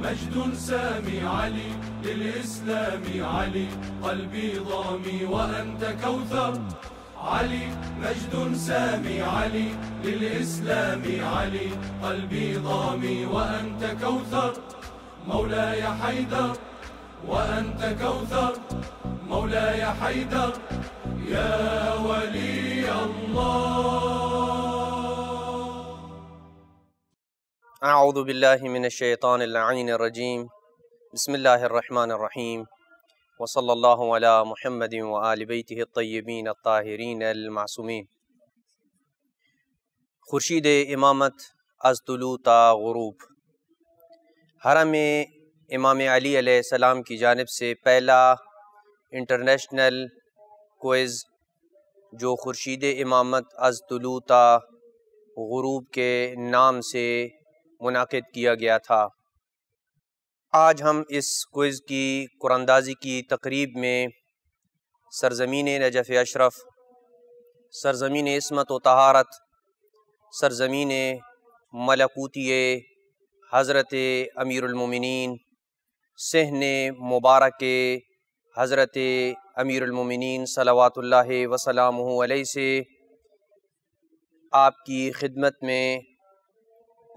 مجد سامي علي للإسلام علي قلبي ضامي وأنت كوثر علي مجد سامي علي للإسلام علي قلبي ضامي وأنت كوثر مولاي حيدر وأنت كوثر مولاي حيدر يا ولي الله. اعوذ باللہ من الشیطان اللعین الرجیم. بسم اللہ الرحمن الرحیم. وصلی اللہ علی محمد وآل بیتہ الطیبین الطاہرین المعصومین. خورشید امامت از طلوع تا غروب. حرم امام علی علیہ السلام کی جانب سے پہلا انٹرنیشنل کوئز جو خورشید امامت از طلوع تا غروب کے نام سے منعقد کیا گیا تھا. آج ہم اس کوئز کی قراندازی کی تقریب میں سرزمین نجف اشرف، سرزمین عصمت و طہارت، سرزمین ملکوتی حضرت امیر المومنین، صحن مبارک حضرت امیر المومنین صلوات اللہ وسلامہ علیہ سے آپ کی خدمت میں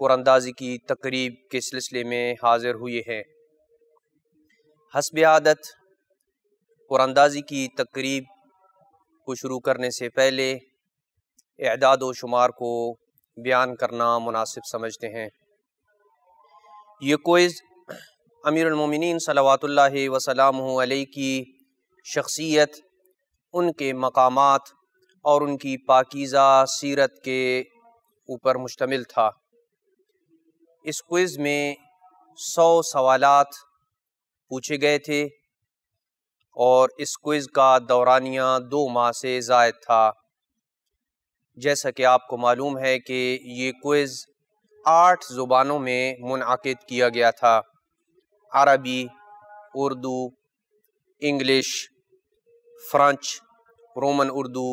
قراندازی کی تقریب کے سلسلے میں حاضر ہوئے ہیں. حسب عادت قراندازی کی تقریب کو شروع کرنے سے پہلے اعداد و شمار کو بیان کرنا مناسب سمجھتے ہیں. یہ کوئز امیر المومنین صلوات اللہ وسلامہ علیہ کی شخصیت، ان کے مقامات اور ان کی پاکیزہ سیرت کے اوپر مشتمل تھا. اس کوئز میں 100 سوالات پوچھے گئے تھے اور اس کوئز کا دورانیہ 2 ماہ سے زائد تھا. جیسا کہ آپ کو معلوم ہے کہ یہ کوئز 8 زبانوں میں منعقد کیا گیا تھا: عربی، Urdu, English, French, Roman Urdu,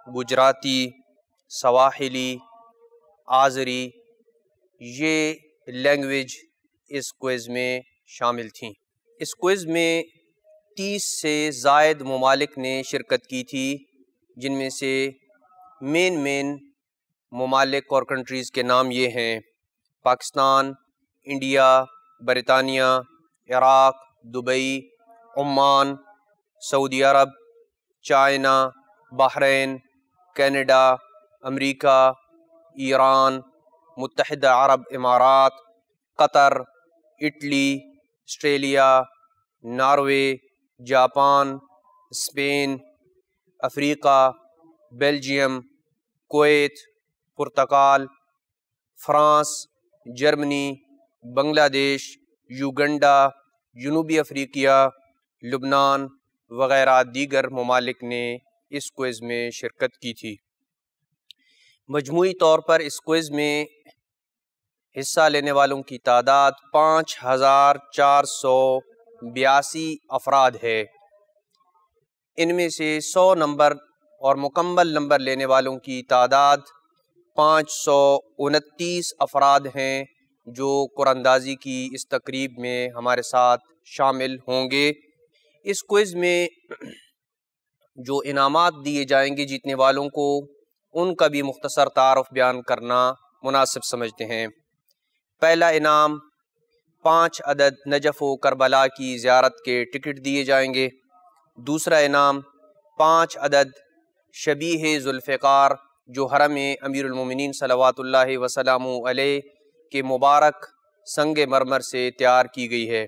Gujarati, سواحلی، آذری. یہ لینگویج اس کوئز میں شامل تھیں. اس کوئز میں 30 سے زائد ممالک نے شرکت کی تھی، جن میں سے مین ممالک اور کنٹریز کے نام یہ ہیں: پاکستان، انڈیا، برطانیہ، Iraq, Dubai, Oman, Saudi Arab, China, Bahrain, Canada, امریکہ، ایران، متحدہ عرب امارات، Qatar, Italy, Australia, Norway, Japan, Spain, Africa, Belgium, Kuwait, Portugal, France, Germany, Bangladesh, Uganda, جنوبی افریقہ، لبنان وغیرہ دیگر ممالک نے اس کوئز میں شرکت کی تھی. مجموعی طور پر اس کوئز میں حصہ لینے والوں کی تعداد 5482 افراد ہے. ان میں سے 100 نمبر اور مکمل نمبر لینے والوں کی تعداد 529 افراد ہیں جو قراندازی کی اس تقریب میں ہمارے ساتھ شامل ہوں گے. اس کوئز میں جو انعامات دیے جائیں گے جیتنے والوں کو، ان کا بھی مختصر تعارف بیان کرنا مناسب سمجھتے ہیں. پہلا انعام 5 عدد نجف و کربلا کی زیارت کے ٹکٹ دیے جائیں گے. دوسرا انعام 5 عدد شبیہ ذوالفقار جو حرم امیر المومنین صلوات اللہ وسلامہ علیہ کے مبارک سنگ مرمر سے تیار کی گئی ہے.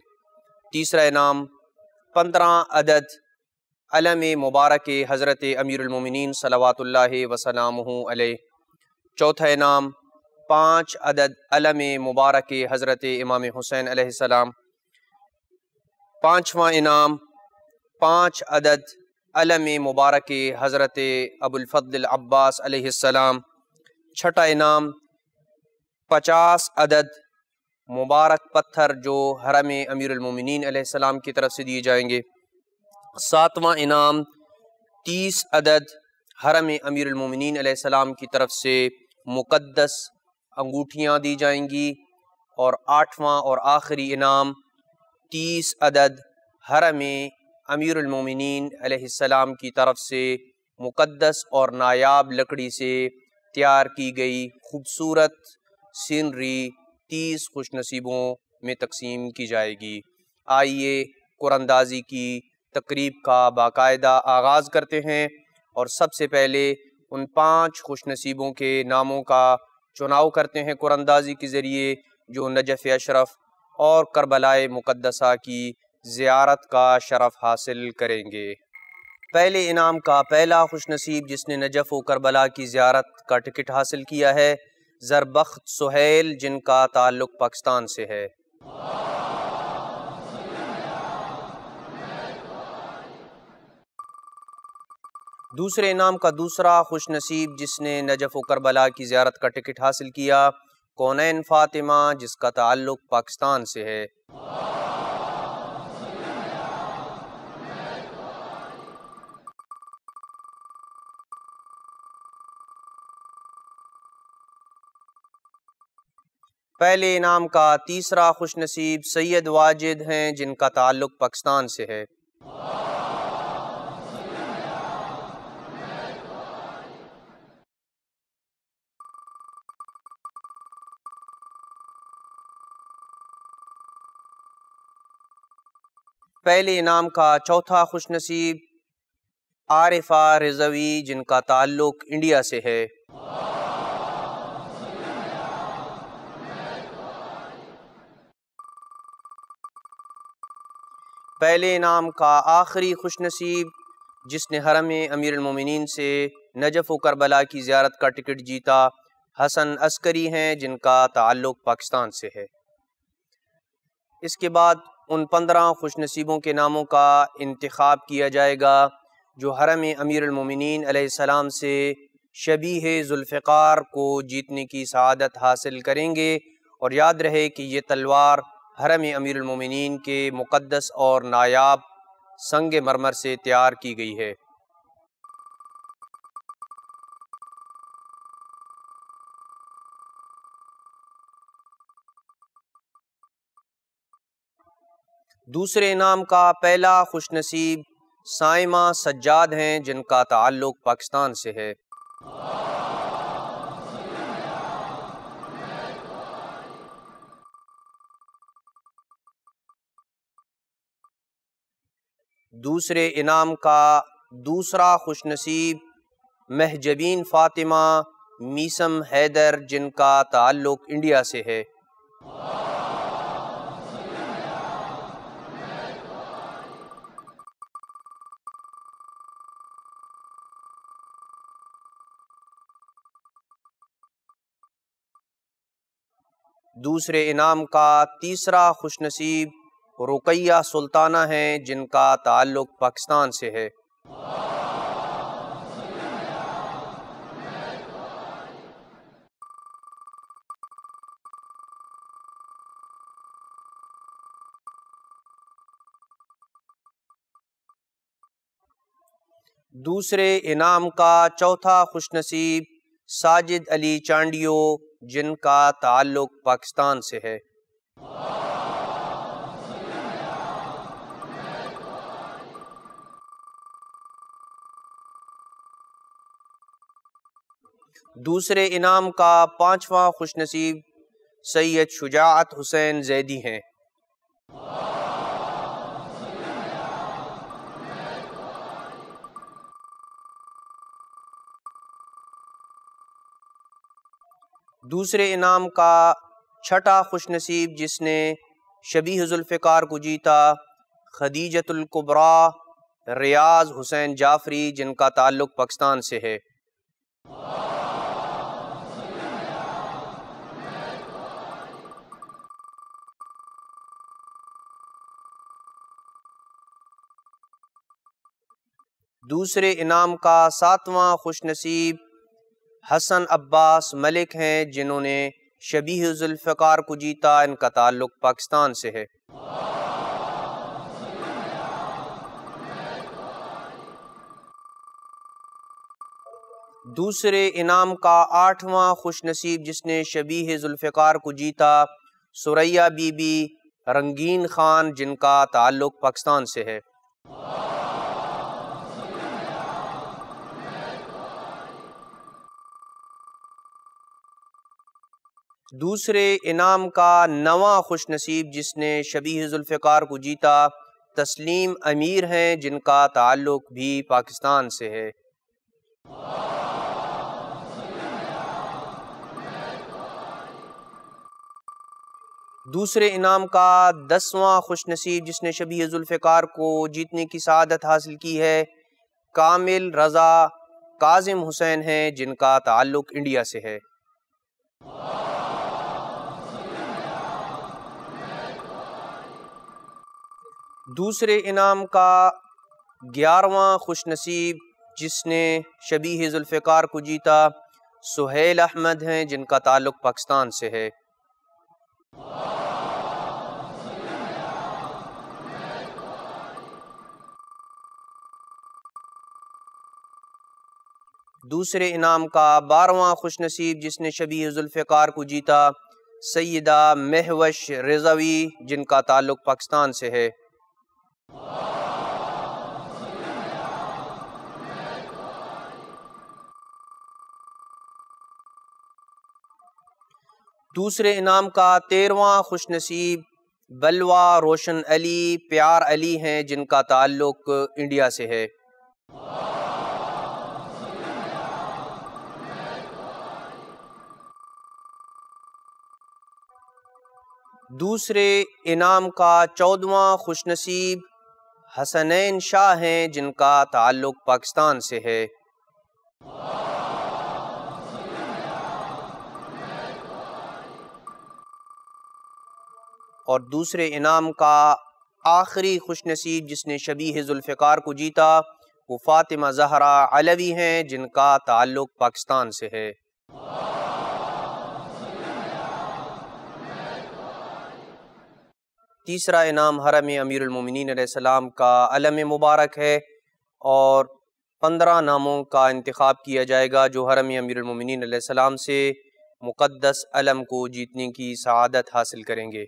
تیسرا انعام 15 عدد علم مبارک حضرت امیر المومنین صلوات اللہ وسلامہ علیہ. چوتھا انعام 5 عدد علم مبارک حضرت امام حسین علیہ السلام. پانچواں انعام 5 عدد علم مبارک حضرت ابو الفضل عباس علیہ السلام. چھٹا انعام 50 عدد مبارک پتھر جو حرم امیر المومنین علیہ السلام کی طرف سے دیے جائیں گے. ساتواں انعام 30 عدد حرم امیر المومنین علیہ السلام کی طرف سے مقدس انگوٹھیاں دی جائیں گی. اور 8واں اور آخری انعام 30 عدد حرم امیر المومنین علیہ السلام کی طرف سے مقدس اور نایاب لکڑی سے تیار کی گئی خوبصورت سینری 30 خوش نصیبوں میں تقسیم کی جائے گی۔ آئیے قرآن اندازی کی تقریب کا باقاعدہ آغاز کرتے ہیں اور سب سے پہلے ان 5 خوش نصیبوں کے ناموں کا چناؤ کرتے ہیں قرآن اندازی کے ذریعے جو نجف اشرف اور کربلائے مقدسہ کی زیارت کا شرف حاصل کریں گے۔ پہلے انعام کا پہلا خوش نصیب جس نے نجف و کربلا کی زیارت کا ٹکٹ حاصل کیا ہے زربخت سہیل، جن کا تعلق پاکستان سے ہے۔ دوسرے انعام کا دوسرا خوش نصیب جس نے نجف و کربلا کی زیارت کا ٹکٹ حاصل کیا کونین فاطمہ، جس کا تعلق پاکستان سے ہے۔ پہلے انعام کا تیسرا خوش نصیب سید واجد ہیں، جن کا تعلق پاکستان سے ہے۔ پہلے انعام کا چوتھا خوش نصیب عارفہ رضوی، جن کا تعلق انڈیا سے ہے۔ پہلے انعام کا آخری خوش نصیب جس نے حرم امیر المومنین سے نجف و کربلا کی زیارت کا ٹکٹ جیتا حسن عسکری ہیں، جن کا تعلق پاکستان سے ہے۔ اس کے بعد ان 15 خوش نصیبوں کے ناموں کا انتخاب کیا جائے گا جو حرم امیر المومنین علیہ السلام سے شبیہ ذوالفقار کو جیتنے کی سعادت حاصل کریں گے، اور یاد رہے کہ یہ تلوار حرم امیر المومنین کے مقدس اور نایاب سنگ مرمر سے تیار کی گئی ہے۔ دوسرے انعام کا پہلا خوش نصیب سائمہ سجاد ہیں، جن کا تعلق پاکستان سے ہے۔ دوسرے انعام کا دوسرا خوش نصیب مہجبین فاطمہ میسم حیدر، جن کا تعلق انڈیا سے ہے۔ دوسرے انعام کا تیسرا خوش نصیب رقیہ سلطانہ ہیں، جن کا تعلق پاکستان سے ہے۔ دوسرے انعام کا چوتھا خوش نصیب ساجد علی چانڈیو، جن کا تعلق پاکستان سے ہے۔ دوسرے انعام کا پانچواں خوش نصیب سید شجاعت حسین زیدی ہیں۔ دوسرے انعام کا چھٹا خوش نصیب جس نے شبیہ ذوالفقار کو جیتا خدیجۃ الکبریٰ ریاض حسین جعفری، جن کا تعلق پاکستان سے ہے۔ دوسرے انعام کا ساتواں خوش نصیب حسن عباس ملک ہیں، جنہوں نے شبیہ ذوالفقار کو جیتا، ان کا تعلق پاکستان سے ہے۔ دوسرے انعام کا آٹھواں خوش نصیب جس نے شبیہ ذوالفقار کو جیتا ثریا بی بی، رنگین خان جن کا تعلق پاکستان سے ہے۔ دوسرے انعام کا 9واں خوش نصیب جس نے شبیہ ذوالفقار کو جیتا تسلیم امیر ہیں جن کا تعلق بھی پاکستان سے ہے۔ دوسرے انعام کا 10واں خوش نصیب جس نے شبیہ ذوالفقار کو جیتنے کی سعادت حاصل کی ہے کامل رضا کاظم حسین ہیں جن کا تعلق انڈیا سے ہے۔ دوسرے انعام کا 11واں خوش نصیب جس نے شبیہ ذوالفقار کو جیتا سہیل احمد ہیں جن کا تعلق پاکستان سے ہے۔ دوسرے انعام کا 12واں خوش نصیب جس نے شبیہ ذوالفقار کو جیتا سیدہ مہوش رضوی جن کا تعلق پاکستان سے ہے۔ دوسرے انعام کا 13واں خوش نصیب بلوہ روشن علی پیار علی ہیں جن کا تعلق انڈیا سے ہے۔ دوسرے انعام کا 14واں خوش نصیب حسنین شاہ ہیں جن کا تعلق پاکستان سے ہے۔ اور دوسرے انعام کا آخری خوش نصیب جس نے شبیہ ذوالفقار کو جیتا وہ فاطمہ زہرا علوی ہیں جن کا تعلق پاکستان سے ہے۔ تیسرا انعام حرم امیر المومنین علیہ السلام کا علم مبارک ہے اور 15 ناموں کا انتخاب کیا جائے گا جو حرم امیر المومنین علیہ السلام سے مقدس علم کو جیتنے کی سعادت حاصل کریں گے۔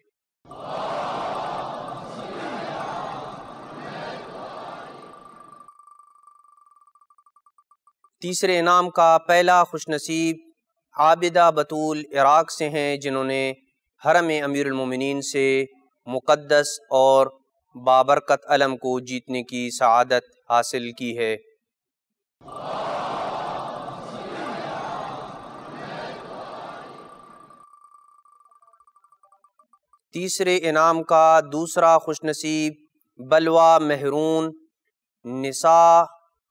تیسرے انعام کا پہلا خوش نصیب عابدہ بطول عراق سے ہیں جنہوں نے حرم امیر المومنین سے مقدس اور بابرکت علم کو جیتنے کی سعادت حاصل کی ہے۔ تیسرے انعام کا دوسرا خوش نصیب بلوہ مہرون نساء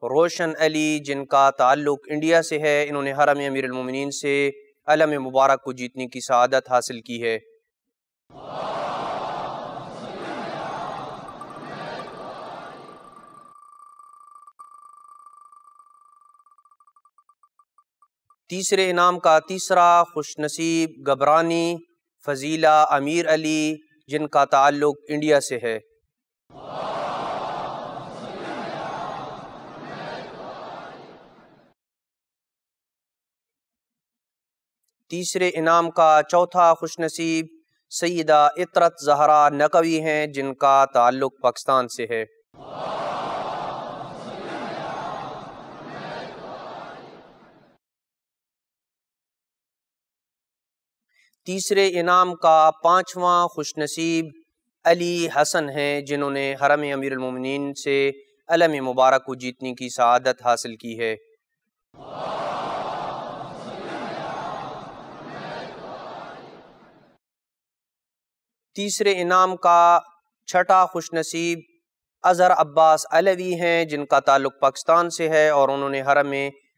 روشن علی جن کا تعلق انڈیا سے ہے، انہوں نے حرم امیر المومنین سے علم مبارک کو جیتنے کی سعادت حاصل کی ہے۔ تیسرے انعام کا تیسرا خوش نصیب گبرانی فضیلہ امیر علی جن کا تعلق انڈیا سے ہے۔ تیسرے انعام کا چوتھا خوش نصیب سیدہ عطرت زہرا نقوی ہیں جن کا تعلق پاکستان سے ہے۔ تیسرے انعام کا پانچواں خوش نصیب علی حسن ہیں جنہوں نے حرم امیر المومنین سے علم مبارک کو جیتنے کی سعادت حاصل کی ہے۔ تیسرے انعام کا چھٹا خوش نصیب اظہر عباس علوی ہیں جن کا تعلق پاکستان سے ہے اور انہوں نے حرم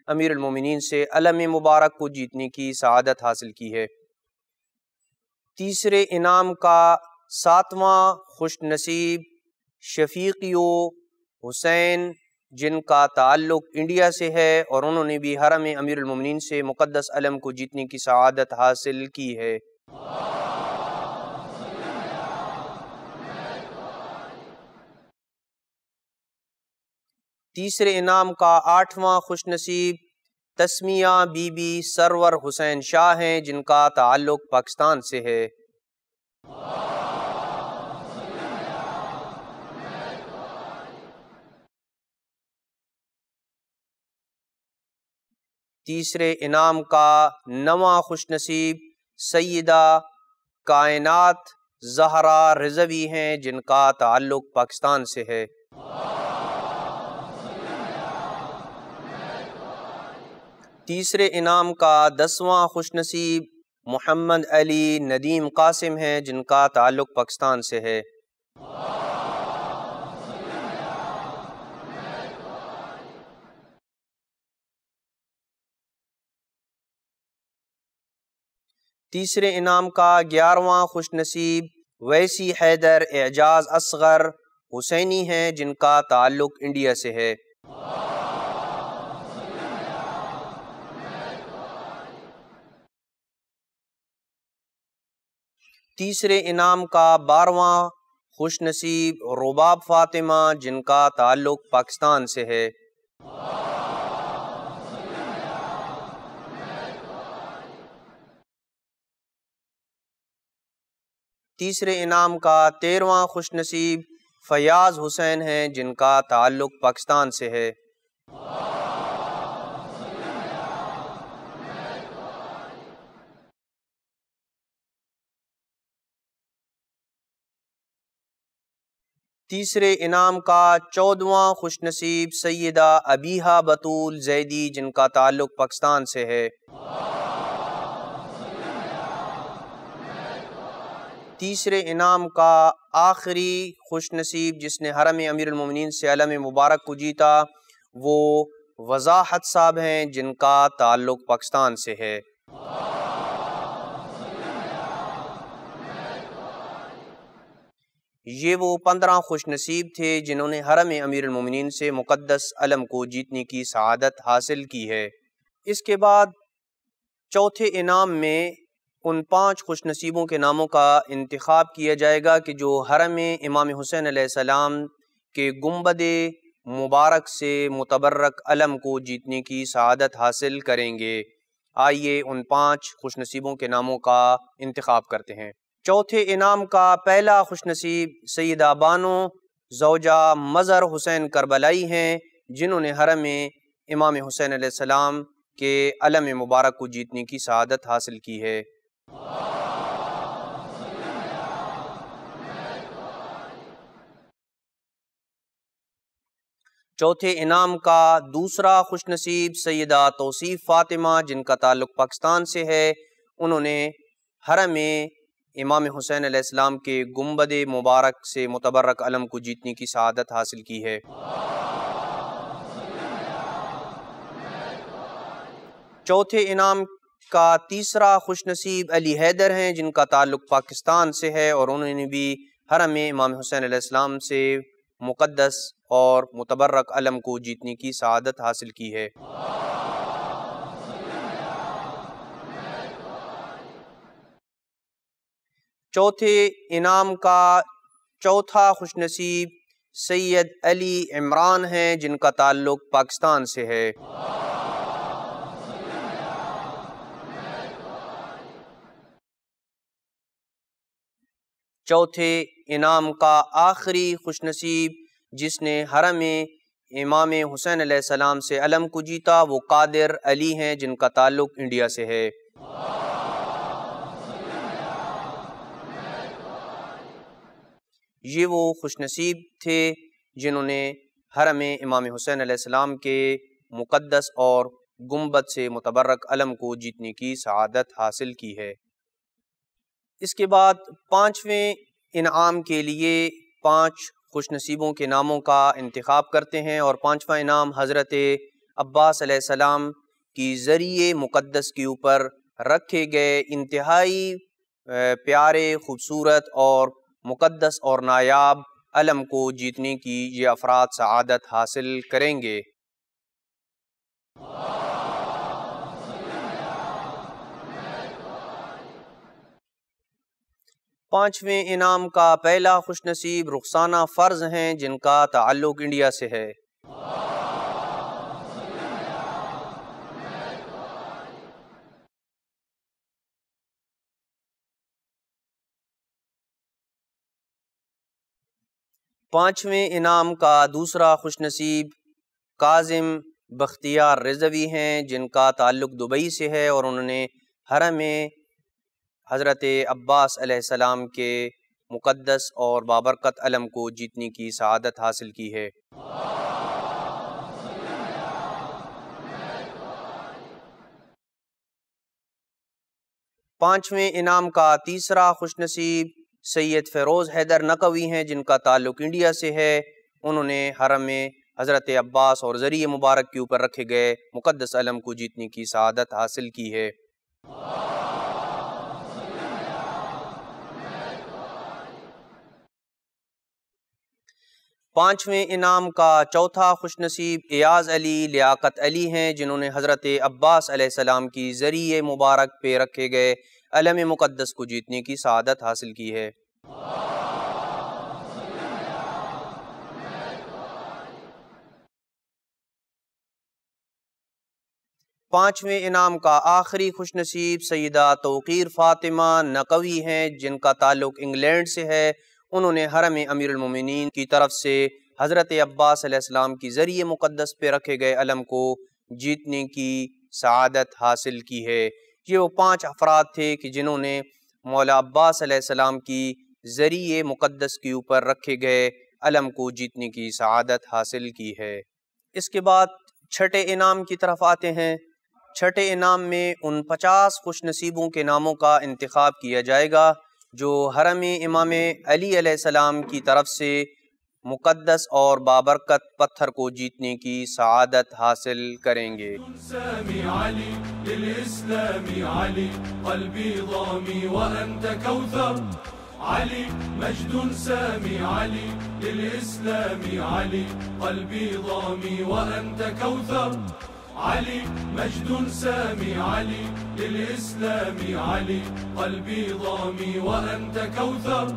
امیر المومنین سے علم مبارک کو جیتنے کی سعادت حاصل کی ہے۔ تیسرے انعام کا ساتواں خوش نصیب شفیقیو حسین جن کا تعلق انڈیا سے ہے اور انہوں نے بھی حرم امیر المومنین سے مقدس علم کو جیتنے کی سعادت حاصل کی ہے۔ تیسرے انعام کا آٹھواں خوش نصیب تسمیہ بی بی سرور حسین شاہ ہیں جن کا تعلق پاکستان سے ہے۔ تیسرے انعام کا 9واں خوش نصیب سیدہ کائنات زہرا رضوی ہیں، جن کا تعلق پاکستان سے ہے۔ تیسرے انعام کا 10واں خوش نصیب محمد علی ندیم قاسم ہیں، جن کا تعلق پاکستان سے ہے۔ تیسرے انعام کا 11واں خوش نصیب ویسی حیدر اعجاز اصغر حسینی ہیں، جن کا تعلق انڈیا سے ہے۔ تیسرے انعام کا 12واں خوش نصیب رباب فاطمہ، جن کا تعلق پاکستان سے ہے۔ تیسرے انعام کا 13واں خوش نصیب فیاض حسین ہیں، جن کا تعلق پاکستان سے ہے۔ تیسرے انعام کا 14واں خوش نصیب سیدہ ابیحہ بطول زیدی، جن کا تعلق پاکستان سے ہے۔ تیسرے انعام کا آخری خوش نصیب جس نے حرم امیر المومنین سے علم مبارک کو جیتا وہ وضاحت صاحب ہیں، جن کا تعلق پاکستان سے ہے۔ یہ وہ 15 خوش نصیب تھے جنہوں نے حرم امیر المومنین سے مقدس علم کو جیتنے کی سعادت حاصل کی ہے۔ اس کے بعد چوتھے انعام میں ان 5 خوش نصیبوں کے ناموں کا انتخاب کیا جائے گا کہ جو حرم امام حسین علیہ السلام کے گنبد مبارک سے متبرک علم کو جیتنے کی سعادت حاصل کریں گے۔ آئیے ان 5 خوش نصیبوں کے ناموں کا انتخاب کرتے ہیں۔ چوتھے انعام کا پہلا خوش نصیب سیدہ بانو زوجہ مظہر حسین کربلائی ہیں، جنہوں نے حرم امام حسین علیہ السلام کے علم مبارک کو جیتنے کی سعادت حاصل کی ہے۔ چوتھے انعام کا دوسرا خوش نصیب سیدہ توصیف فاطمہ، جن کا تعلق پاکستان سے ہے۔ انہوں نے حرم امام حسین علیہ السلام کے گنبد مبارک سے متبرک علم کو جیتنے کی سعادت حاصل کی ہے۔ چوتھے انعام کا تیسرا خوش نصیب علی حیدر ہیں، جن کا تعلق پاکستان سے ہے اور انہوں نے بھی حرم امام حسین علیہ السلام سے مقدس اور متبرک علم کو جیتنے کی سعادت حاصل کی ہے۔ چوتھے انعام کا چوتھا خوش نصیب سید علی عمران ہیں، جن کا تعلق پاکستان سے ہے۔ چوتھے انعام کا آخری خوش نصیب جس نے حرم امام حسین علیہ السلام سے علم کو جیتا وہ قادر علی ہیں، جن کا تعلق انڈیا سے ہے۔ یہ وہ خوش نصیب تھے جنہوں نے حرم امام حسین علیہ السلام کے مقدس اور گنبد سے متبرک علم کو جیتنے کی سعادت حاصل کی ہے۔ اس کے بعد 5ویں انعام کے لیے 5 خوش نصیبوں کے ناموں کا انتخاب کرتے ہیں اور 5واں انعام حضرت عباس علیہ السلام کی ذریعے مقدس کے اوپر رکھے گئے انتہائی پیارے خوبصورت اور مقدس اور نایاب علم کو جیتنے کی یہ افراد سعادت حاصل کریں گے۔ 5ویں انعام کا پہلا خوش نصیب رخسانہ فرض ہیں، جن کا تعلق انڈیا سے ہے۔ 5ویں انعام کا دوسرا خوش نصیب کاظم بختیار رضوی ہیں، جن کا تعلق دبئی سے ہے اور انہوں نے حرم حضرت عباس علیہ السلام کے مقدس اور بابرکت علم کو جیتنے کی سعادت حاصل کی ہے۔ پانچویں انعام کا تیسرا خوش نصیب سید فیروز حیدر نقوی ہیں، جن کا تعلق انڈیا سے ہے۔ انہوں نے حرم حضرت عباس اور ذریعہ مبارک کے اوپر رکھے گئے مقدس علم کو جیتنے کی سعادت حاصل کی ہے۔ پانچویں انعام کا چوتھا خوش نصیب ایاز علی لیاقت علی ہیں، جنہوں نے حضرت عباس علیہ السلام کی ذریعہ مبارک پہ رکھے گئے علم مقدس کو جیتنے کی سعادت حاصل کی ہے۔ پانچویں انعام کا آخری خوش نصیب سیدہ توقیر فاطمہ نقوی ہیں، جن کا تعلق انگلینڈ سے ہے۔ انہوں نے حرم امیر المومنین کی طرف سے حضرت عباس علیہ السلام کی ذریعہ مقدس پہ رکھے گئے علم کو جیتنے کی سعادت حاصل کی ہے۔ یہ وہ 5 افراد تھے کہ جنہوں نے مولا عباس علیہ السلام کی ذریعہ مقدس کے اوپر رکھے گئے علم کو جیتنے کی سعادت حاصل کی ہے۔ اس کے بعد چھٹے انعام کی طرف آتے ہیں۔ چھٹے انعام میں ان 50 خوش نصیبوں کے ناموں کا انتخاب کیا جائے گا جو حرم امام علی علیہ السلام کی طرف سے مقدس اور بابرکت پتھر کو جیتنے کی سعادت حاصل کریں گے۔ سامي علي للإسلام علي قلبي ضامي وأنت كوثر علي مجد سامي علي للإسلام علي قلبي ضامي وأنت كوثر علي مجد سامي علي للإسلام علي قلبي ضامي وأنت كوثر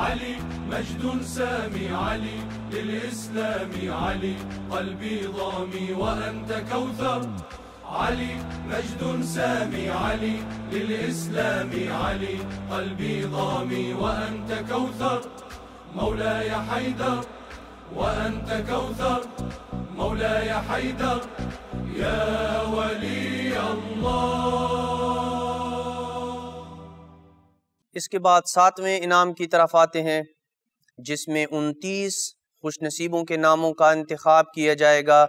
علي مجد سامي علي للإسلام علي قلبي ضامي وأنت كوثر علي مجد سامي علي للإسلام علي قلبي ضامي وأنت كوثر مولاي حيدر وأنت كوثر مولاي حيدر يا ولي الله۔ اس کے بعد 7ویں انعام کی طرف آتے ہیں، جس میں 29 خوش نصیبوں کے ناموں کا انتخاب کیا جائے گا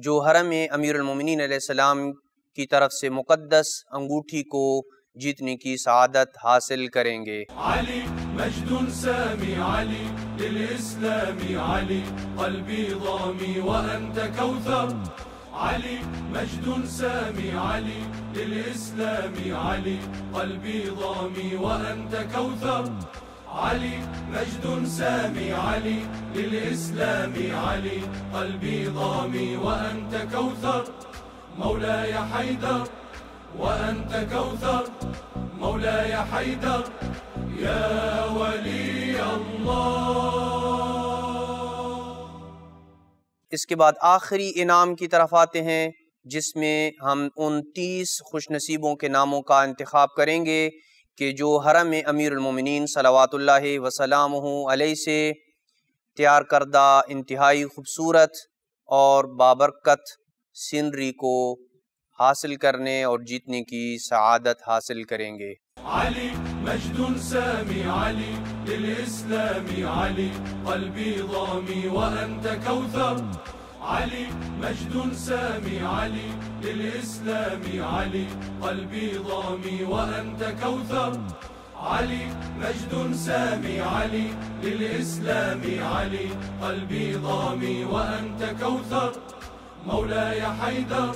جو حرم امیر المومنین علیہ السلام کی طرف سے مقدس انگوٹھی کو جیتنے کی سعادت حاصل کریں گے۔ علي مجد سامي علي للإسلام علي قلبي ضامي وأنت كوثر علي مجد سامي علي للإسلام علي قلبي ضامي وأنت كوثر علي مجد سامي علي للإسلام علي قلبي ضامي وأنت كوثر مولاي حيدر وأنت كوثر مولاي حيدر يا ولي الله۔ اس کے بعد آخری انعام کی طرف آتے ہیں، جس میں ہم 29 خوش نصیبوں کے ناموں کا انتخاب کریں گے کہ جو حرم امیر المومنین صلوات اللہ وسلامہ علیہ سے تیار کردہ انتہائی خوبصورت اور بابرکت سینری کو حاصل کرنے اور جیتنے کی سعادت حاصل کریں گے۔ علي مجد سامي علي للإسلام علي قلبي ضامي وأنت كوثر علي مجد سامي علي للإسلام علي قلبي ضامي وأنت كوثر علي مجد سامي علي للإسلام علي قلبي ضامي وأنت كوثر مولاي حيدر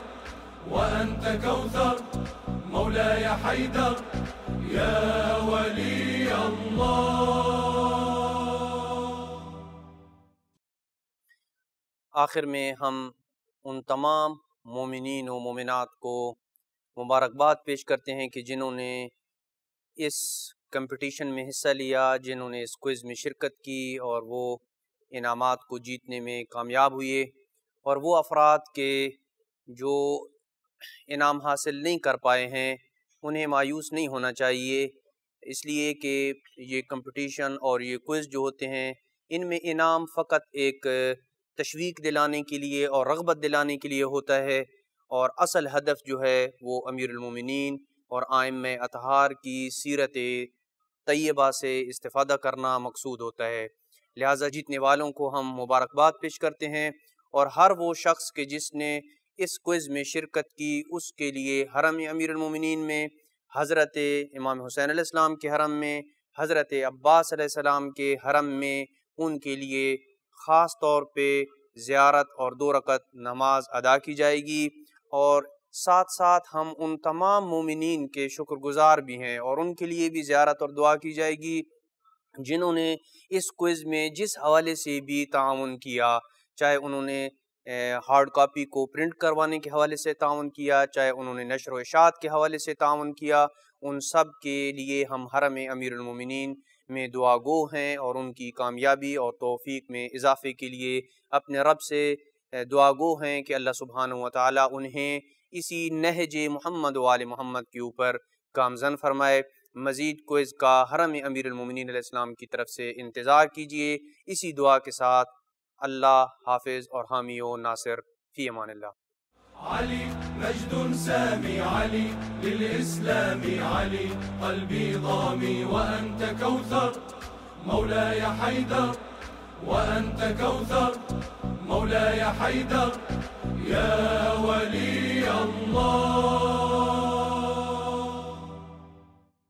وأنت كوثر مولاي حيدر يا ولي الله۔ آخر میں ہم ان تمام مومنین و مومنات کو مبارکباد پیش کرتے ہیں کہ جنہوں نے اس کمپٹیشن میں حصہ لیا، جنہوں نے اس کوئز میں شرکت کی اور وہ انعامات کو جیتنے میں کامیاب ہوئے، اور وہ افراد کے جو انعام حاصل نہیں کر پائے ہیں انہیں مایوس نہیں ہونا چاہیے، اس لیے کہ یہ کمپٹیشن اور یہ کوئز جو ہوتے ہیں ان میں انعام فقط ایک تشویق دلانے کے لیے اور رغبت دلانے کے لیے ہوتا ہے، اور اصل ہدف جو ہے وہ امیر المومنین اور ائمہ اطہار کی سیرت طیبہ سے استفادہ کرنا مقصود ہوتا ہے۔ لہٰذا جیتنے والوں کو ہم مبارکباد پیش کرتے ہیں، اور ہر وہ شخص کہ جس نے اس کوئز میں شرکت کی اس کے لیے حرم امیر المومنین میں، حضرت امام حسین علیہ السلام کے حرم میں، حضرت عباس علیہ السلام کے حرم میں ان کے لیے خاص طور پہ زیارت اور 2 رکعت نماز ادا کی جائے گی، اور ساتھ ساتھ ہم ان تمام مومنین کے شکر گزار بھی ہیں، اور ان کے لیے بھی زیارت اور دعا کی جائے گی جنہوں نے اس کوئز میں جس حوالے سے بھی تعاون کیا، چاہے انہوں نے ہارڈ کاپی کو پرنٹ کروانے کے حوالے سے تعاون کیا، چاہے انہوں نے نشر و اشاعت کے حوالے سے تعاون کیا، ان سب کے لیے ہم حرم امیر المومنین میں دعا گو ہیں، اور ان کی کامیابی اور توفیق میں اضافے کے لیے اپنے رب سے دعا گو ہیں کہ اللہ سبحانہ و تعالی انہیں اسی نہج محمد و آل محمد کے اوپر گامزن فرمائے۔ مزید کوئز کا حرم امیر المومنین علیہ السلام کی طرف سے انتظار کیجئے، اسی دعا کے ساتھ اللہ حافظ اور حامی و ناصر، فی امان اللہ۔ علي مجد سامي، علي للإسلام، علي قلبي ضامي وأنت كوثر مولاي حيدر، وأنت كوثر مولاي حيدر يا ولي الله.